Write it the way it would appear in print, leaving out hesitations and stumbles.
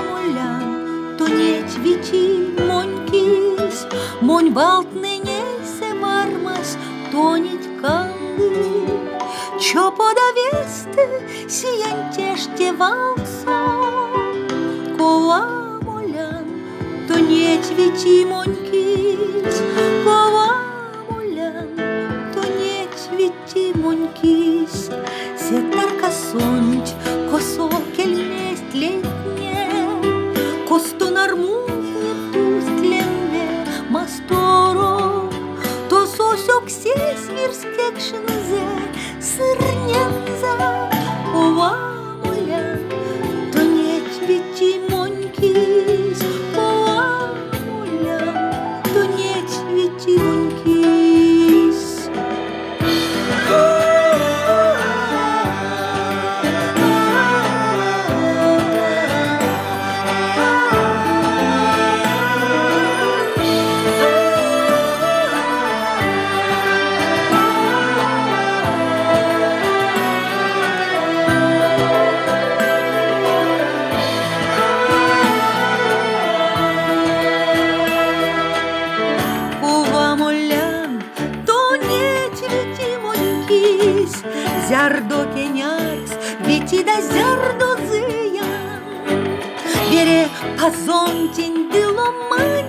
molean, tonieți vicii monchis, moni valtnene se marmas, toniți candy. Čo podaveste, сиянтеште valsa, кола molean, tonieți vicii monchis, кола molean, tonieți vicii monchis. Se tarka sonci, koso kelmest letnie, kostun armutne pustlemme mastoro, to sosiok ses virskekšinze sirnenza, ova molean, tonieți vicii monchis, ova molean, tonieți vicii monchis. Zerdo keniars, viti da zerdo zıyan, vere pazontin dilomani.